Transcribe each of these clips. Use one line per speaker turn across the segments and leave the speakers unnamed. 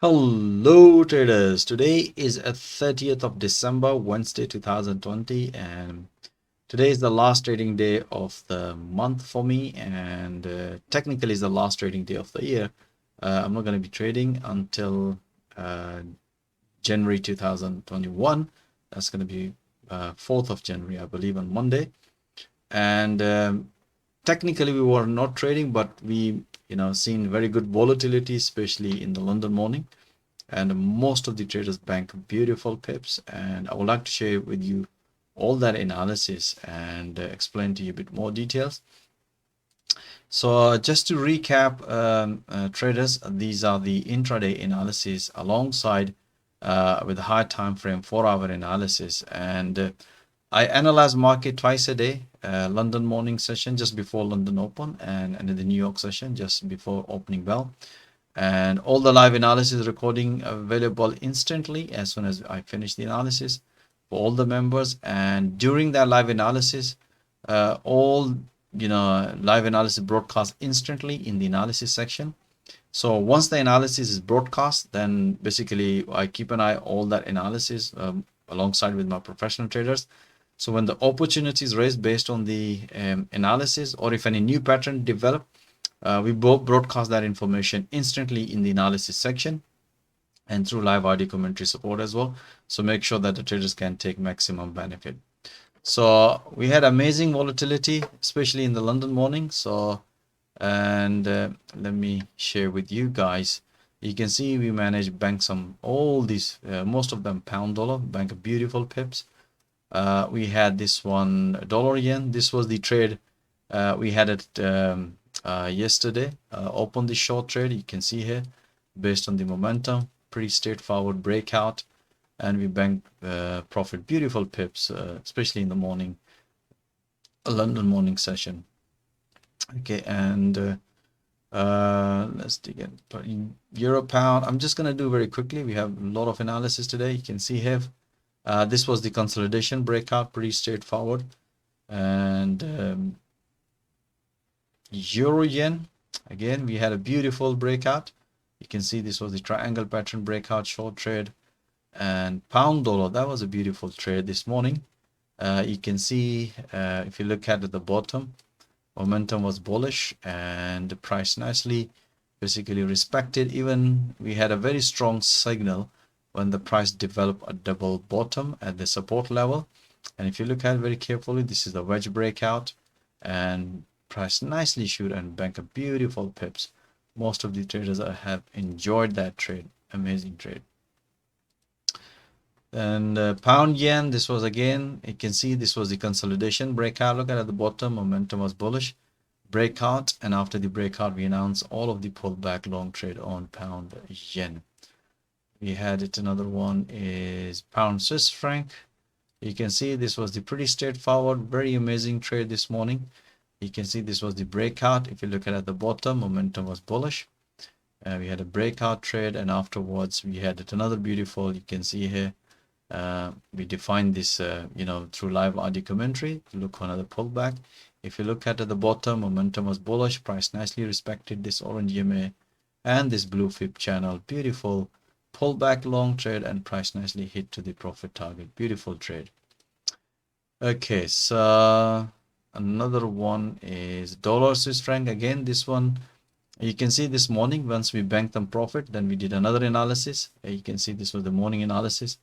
Hello traders, today is a 30th of December, Wednesday 2020, and today is the last trading day of the month for me, and technically is the last trading day of the year. I'm not going to be trading until uh, January 2021. That's going to be 4th of January, I believe, on Monday. And technically we were not trading, but we seen very good volatility, especially in the London morning, and most of the traders bank beautiful pips, and I would like to share with you all that analysis and explain to you a bit more details. So just to recap, traders, these are the intraday analysis alongside with high time frame 4-hour analysis, and I analyze market twice a day, London morning session just before London open, and in the New York session just before opening bell. And all the live analysis recording available instantly as soon as I finish the analysis for all the members. And during that live analysis, all live analysis broadcast instantly in the analysis section. So once the analysis is broadcast, then basically I keep an eye all that analysis alongside with my professional traders. So when the opportunity is raised based on the analysis, or if any new pattern develop, we both broadcast that information instantly in the analysis section and through live audio commentary support as well. So make sure that the traders can take maximum benefit. So we had amazing volatility, especially in the London morning. So, and let me share with you guys. You can see we managed bank some all these, most of them pound dollar, bank a beautiful pips. We had this one dollar yen. This was the trade we had it yesterday. Open the short trade. You can see here, based on the momentum, pretty straightforward breakout, and we banked profit. Beautiful pips, especially in the morning, a London morning session. Okay, and let's dig in euro pound. I'm just gonna do very quickly. We have a lot of analysis today. You can see here. This was the consolidation breakout, pretty straightforward. And euro yen, again, we had a beautiful breakout. You can see this was the triangle pattern breakout short trade. And pound dollar, that was a beautiful trade this morning. You can see if you look at the bottom, momentum was bullish and the price nicely basically respected. Even we had a very strong signal when the price developed a double bottom at the support level. And if you look at it very carefully, this is the wedge breakout, and price nicely shoot and bank a beautiful pips. Most of the traders have enjoyed that trade. Amazing trade. And pound yen, this was again, you can see this was the consolidation breakout. Look at the bottom, momentum was bullish breakout, and after the breakout we announced all of the pullback long trade on pound yen. We had it, another one is pound Swiss franc. You can see this was the pretty straightforward, very amazing trade this morning. You can see this was the breakout. If you look at the bottom, momentum was bullish. We had a breakout trade, and afterwards we had it another beautiful, you can see here, we defined this through live audio commentary. Look, another pullback. If you look at the bottom, momentum was bullish, price nicely respected this orange EMA and this blue fib channel. Beautiful pullback long trade, and price nicely hit to the profit target. Beautiful trade. Okay, so another one is dollar Swiss franc. Again, this one you can see this morning once we banked them profit, then we did another analysis. You can see this was the morning analysis,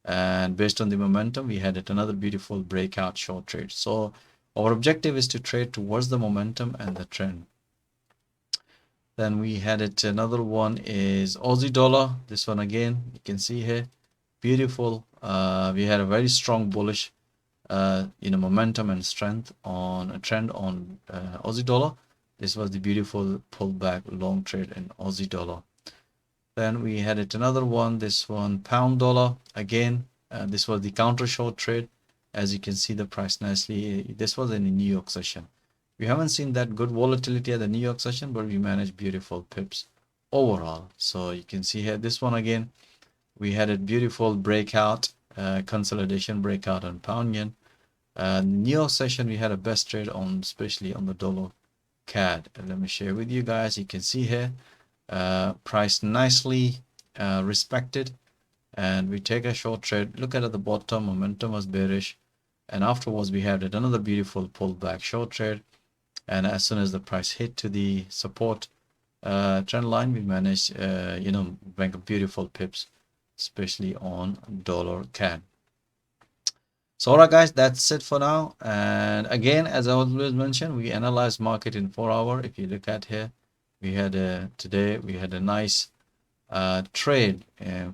and based on the momentum we had it another beautiful breakout short trade. So our objective is to trade towards the momentum and the trend. Then we had it, another one is Aussie dollar. This one again, you can see here, beautiful. We had a very strong bullish momentum and strength on a trend on Aussie dollar. This was the beautiful pullback long trade in Aussie dollar. Then we had it another one, this one pound dollar. Again, this was the counter short trade. As you can see the price nicely, this was in the New York session. We haven't seen that good volatility at the New York session, but we managed beautiful pips overall. So you can see here, this one again, we had a beautiful breakout, consolidation breakout on pound yen. New York session, we had a best trade on, especially on the dollar CAD. And let me share with you guys. You can see here, price nicely respected, and we take a short trade. Look at the bottom, momentum was bearish, and afterwards we had another beautiful pullback short trade, and as soon as the price hit to the support trend line, we managed bank a beautiful pips, especially on dollar CAD. So alright guys, that's it for now. And again, as I always mention, we analyze market in 4 hour. If you look at here, we had today we had a nice trade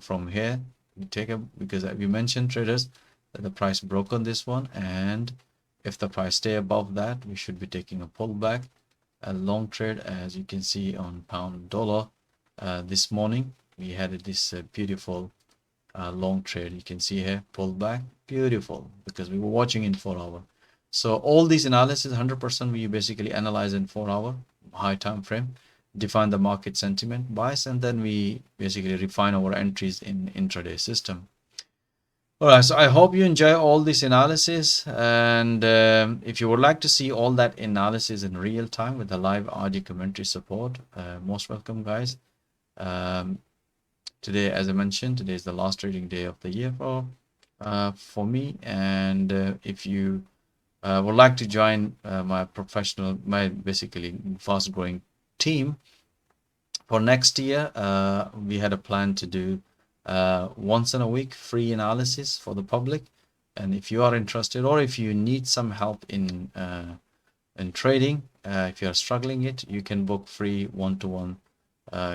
from here. We take a, because we mentioned traders that the price broke on this one, and if the price stay above that, we should be taking a pullback, a long trade. As you can see on pound dollar this morning, we had this beautiful long trade. You can see here pullback, beautiful, because we were watching in 4 hour. So all these analysis 100% we basically analyze in 4 hour high time frame, define the market sentiment bias, and then we basically refine our entries in intraday system. All right, so I hope you enjoy all this analysis, and if you would like to see all that analysis in real time with the live audio commentary support, most welcome guys. Today, as I mentioned, today is the last trading day of the year for me, and if you would like to join my basically fast growing team for next year, we had a plan to do once in a week free analysis for the public. And if you are interested, or if you need some help in trading, if you are struggling it, you can book free one-to-one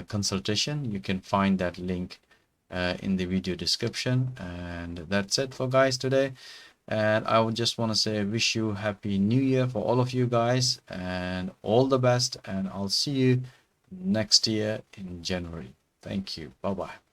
consultation. You can find that link in the video description. And that's it for guys today. And I would just want to say wish you happy new year for all of you guys, and all the best, and I'll see you next year in January. Thank you. Bye bye.